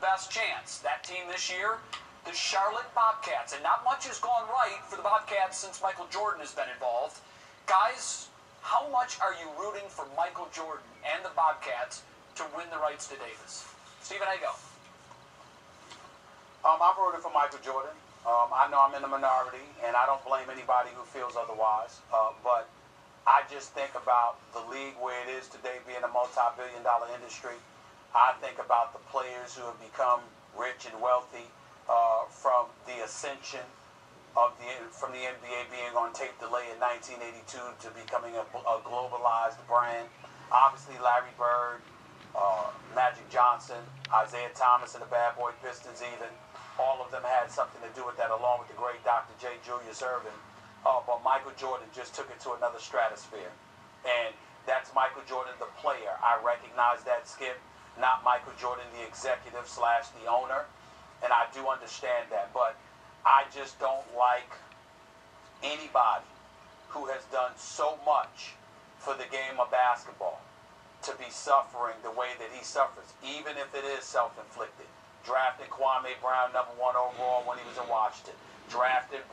best chance. That team this year, the Charlotte Bobcats. And not much has gone right for the Bobcats since Michael Jordan has been involved. Guys, how much are you rooting for Michael Jordan and the Bobcats to win the rights to Davis? Stephen A. Go. I'm rooting for Michael Jordan. I know I'm in the minority, and I don't blame anybody who feels otherwise. But I just think about the league where it is today being a multi-billion-dollar industry. I think about the players who have become rich and wealthy from the ascension from the NBA being on tape delay in 1982 to becoming a globalized brand. Obviously, Larry Bird, Magic Johnson, Isaiah Thomas, and the Bad Boy Pistons even. All of them had something to do with that, along with the great Dr. J. Julius Erving. But Michael Jordan just took it to another stratosphere. And that's Michael Jordan, the player. I recognize that, Skip, not Michael Jordan, the executive / the owner. And I do understand that. But I just don't like anybody who has done so much for the game of basketball to be suffering the way that he suffers, even if it is self-inflicted. Drafted Kwame Brown #1 overall when he was in Washington. Drafted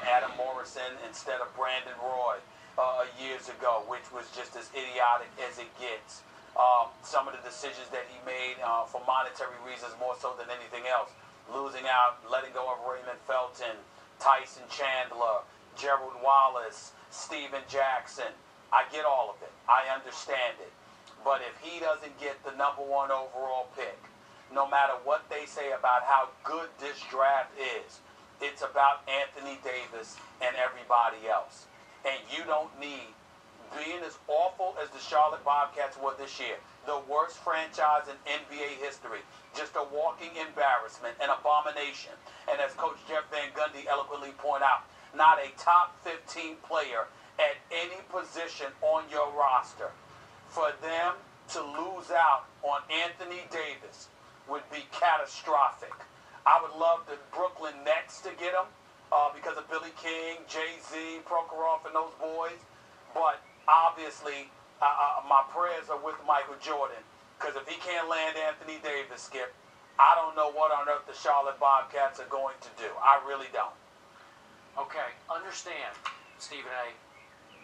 Adam Morrison instead of Brandon Roy years ago, which was just as idiotic as it gets. Some of the decisions that he made for monetary reasons more so than anything else. Losing out, letting go of Raymond Felton, Tyson Chandler, Gerald Wallace, Steven Jackson. I get all of it. I understand it. But if he doesn't get the #1 overall pick, no matter what they say about how good this draft is, it's about Anthony Davis and everybody else. And you don't need, being as awful as the Charlotte Bobcats were this year, the worst franchise in NBA history, just a walking embarrassment, an abomination. And as Coach Jeff Van Gundy eloquently pointed out, not a top 15 player at any position on your roster. For them to lose out on Anthony Davis would be catastrophic. I would love the Brooklyn Nets to get him because of Billy King, Jay-Z, Prokhorov, and those boys. But obviously, my prayers are with Michael Jordan, because if he can't land Anthony Davis, Skip, I don't know what on earth the Charlotte Bobcats are going to do. I really don't. Okay, understand, Stephen A.,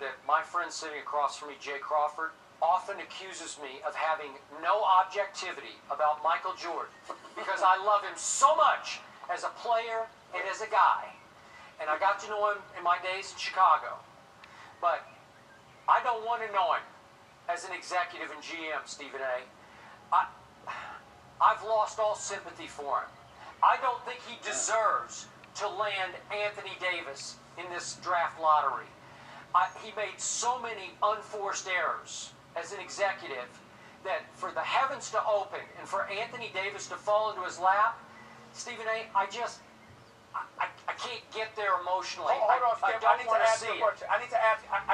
that my friend sitting across from me, Jay Crawford, often accuses me of having no objectivity about Michael Jordan because I love him so much as a player and as a guy. And I got to know him in my days in Chicago. But I don't want to know him as an executive and GM, Stephen A. I've lost all sympathy for him. I don't think he deserves to land Anthony Davis in this draft lottery. He made so many unforced errors as an executive that for the heavens to open and for Anthony Davis to fall into his lap, Stephen A., I can't get there emotionally. Hold on, Skip. I need to ask you a question. I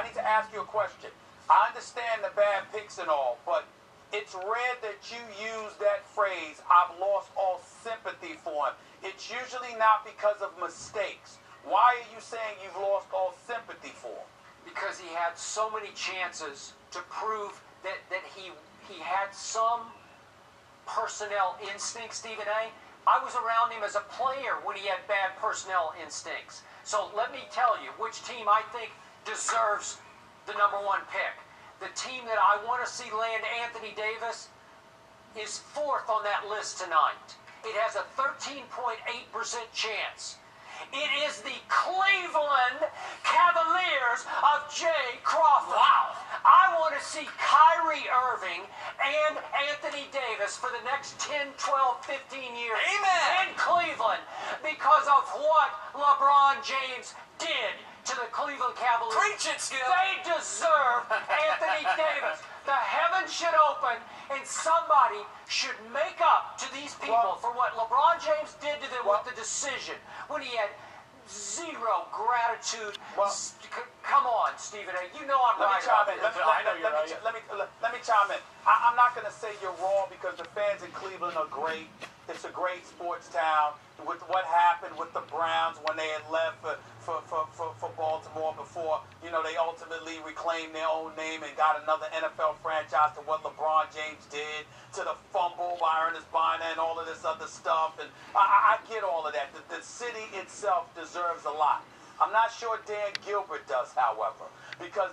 need to ask you a question. I understand the bad picks and all, but it's rare that you use that phrase, I've lost all sympathy for him. It's usually not because of mistakes. Why are you saying you've lost all sympathy for him? Because he had so many chances to prove that he had some personnel instincts, Stephen A. I was around him as a player when he had bad personnel instincts. So let me tell you which team I think deserves the #1 pick. The team that I want to see land Anthony Davis is 4th on that list tonight. It has a 13.8% chance. It is the Cleveland Cavaliers of Jay Crawford. Wow. I want to see Kyrie Irving and Anthony Davis for the next 10, 12, 15 years Amen. in Cleveland because of what LeBron James did to the Cleveland Cavaliers. Preach it, Skip. They deserve Anthony Davis. The heavens should open and somebody should make up to these people for what LeBron James did to them with the decision when he had zero gratitude. Come on, Stephen A. You know I'm right. Let me chime in. I'm not going to say you're wrong because the fans in Cleveland are great. It's a great sports town. With what happened with the Browns when they had left for Baltimore before, they ultimately reclaimed their own name and got another NFL franchise, to what LeBron James did, to the fumble by Ernest Biner and all of this other stuff. And I get all of that. The city itself deserves a lot. I'm not sure Dan Gilbert does, however, because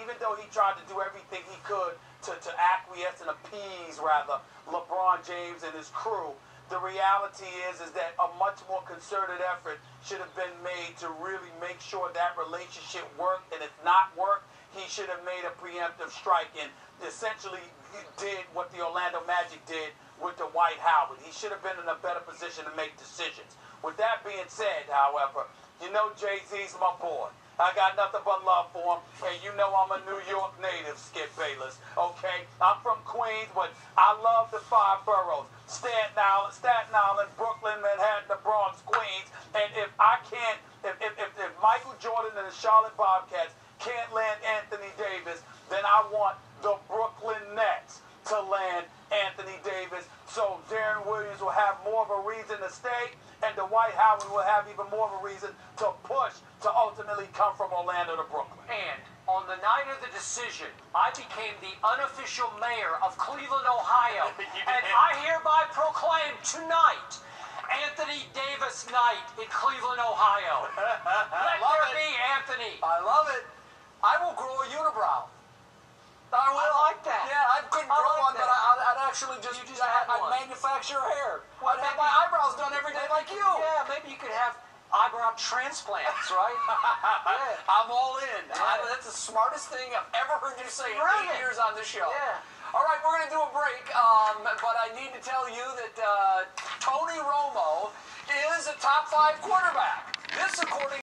even though he tried to do everything he could to acquiesce and appease, rather, LeBron James and his crew, the reality is that a much more concerted effort should have been made to really make sure that relationship worked. And if not worked, he should have made a preemptive strike and essentially did what the Orlando Magic did with the Dwight Howard. He should have been in a better position to make decisions. With that being said, however, Jay-Z's my boy. I got nothing but love for him, and I'm a New York native, Skip Bayless, okay? I'm from Queens, but I love the 5 boroughs, Staten Island, Brooklyn, Manhattan, the Bronx, Queens, and if Michael Jordan and the Charlotte Bobcats can't land Anthony Davis, then I want the Brooklyn Nets to land Anthony Davis, so Darren Williams will have more of a reason to stay, and Dwight Howard will have even more of a reason to push to ultimately come from Orlando to Brooklyn. And on the night of the decision, I became the unofficial mayor of Cleveland, Ohio, and I hereby proclaim tonight Anthony Davis night in Cleveland, Ohio. Let there be Anthony. I love it. I will grow a unibrow. I will. I like that. Yeah, I couldn't grow like one, that. but I'd actually I'd manufacture hair. Well, I'd have maybe- my eyebrows done every day like you. Yeah, maybe you could have eyebrow transplants, right? Yeah. I'm all in. Yeah. That's the smartest thing I've ever heard you say in Brilliant. 8 years on this show. Yeah. All right, we're going to do a break, but I need to tell you that Tony Romo is a top 5 quarterback. This, according